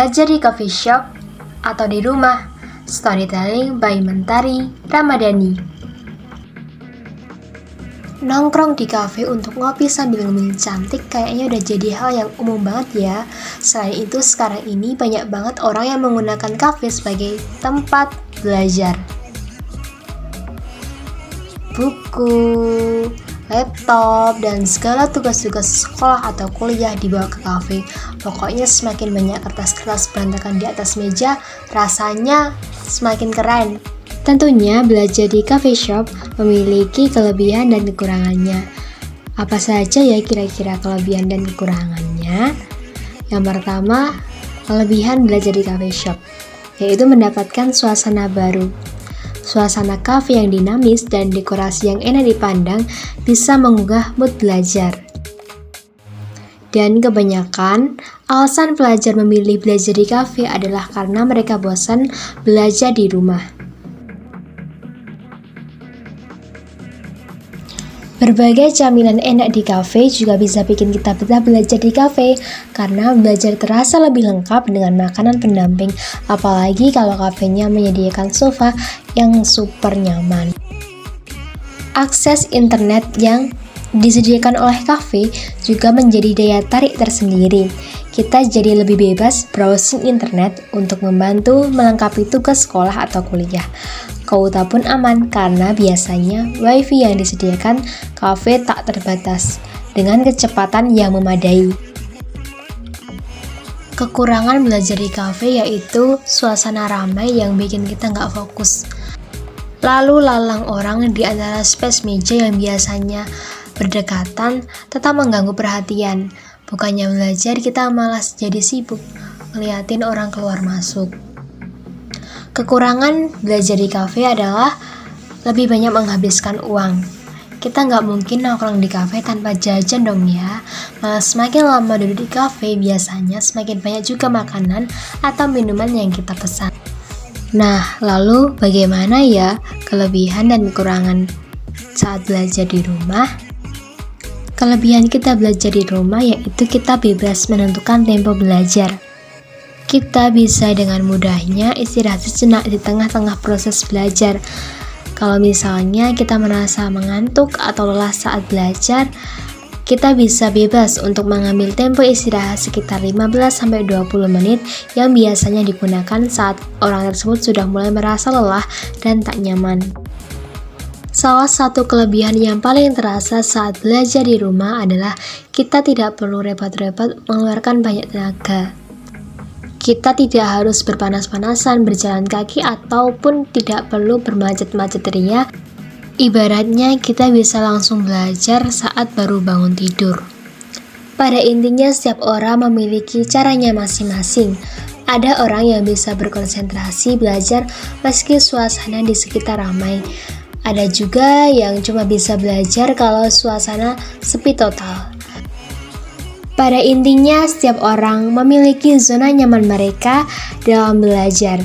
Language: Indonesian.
Belajar di coffee shop atau di rumah. Storytelling by Mentari Ramadhani. Nongkrong di kafe untuk ngopi sambil ngemil cantik kayaknya udah jadi hal yang umum banget ya. Selain itu sekarang ini banyak banget orang yang menggunakan kafe sebagai tempat belajar. Buku, laptop, dan segala tugas-tugas sekolah atau kuliah dibawa ke kafe. Pokoknya semakin banyak kertas-kertas berantakan di atas meja, rasanya semakin keren. Tentunya belajar di coffee shop memiliki kelebihan dan kekurangannya. Apa saja ya kira-kira kelebihan dan kekurangannya? Yang pertama, kelebihan belajar di coffee shop, yaitu mendapatkan suasana baru. Suasana kafe yang dinamis dan dekorasi yang enak dipandang bisa menggugah mood belajar. Dan kebanyakan, alasan pelajar memilih belajar di kafe adalah karena mereka bosan belajar di rumah. Berbagai camilan enak di kafe juga bisa bikin kita betah belajar di kafe karena belajar terasa lebih lengkap dengan makanan pendamping, apalagi kalau kafenya menyediakan sofa yang super nyaman. Akses internet yang disediakan oleh kafe juga menjadi daya tarik tersendiri. Kita jadi lebih bebas browsing internet untuk membantu melengkapi tugas sekolah atau kuliah. Kuota pun aman karena biasanya wifi yang disediakan kafe tak terbatas dengan kecepatan yang memadai. Kekurangan belajar di kafe yaitu suasana ramai yang bikin kita nggak fokus. Lalu lalang orang di antara space meja yang biasanya berdekatan tetap mengganggu perhatian. Bukannya belajar, kita malas jadi sibuk ngeliatin orang keluar masuk. Kekurangan belajar di kafe adalah lebih banyak menghabiskan uang. Kita nggak mungkin nongkrong di kafe tanpa jajan dong ya. Malah semakin lama duduk di kafe, biasanya semakin banyak juga makanan atau minuman yang kita pesan. Nah, lalu bagaimana ya kelebihan dan kekurangan saat belajar di rumah? Kelebihan kita belajar di rumah yaitu kita bebas menentukan tempo belajar. Kita bisa dengan mudahnya istirahat sejenak di tengah-tengah proses belajar. Kalau misalnya kita merasa mengantuk atau lelah saat belajar, kita bisa bebas untuk mengambil tempo istirahat sekitar 15-20 menit yang biasanya digunakan saat orang tersebut sudah mulai merasa lelah dan tak nyaman. Salah satu kelebihan yang paling terasa saat belajar di rumah adalah kita tidak perlu repot-repot mengeluarkan banyak tenaga. Kita tidak harus berpanas-panasan berjalan kaki ataupun tidak perlu bermacet-macet ria. Ibaratnya kita bisa langsung belajar saat baru bangun tidur. Pada intinya setiap orang memiliki caranya masing-masing. Ada orang yang bisa berkonsentrasi belajar meski suasana di sekitar ramai. Ada juga yang cuma bisa belajar kalau suasana sepi total. Pada intinya, setiap orang memiliki zona nyaman mereka dalam belajar.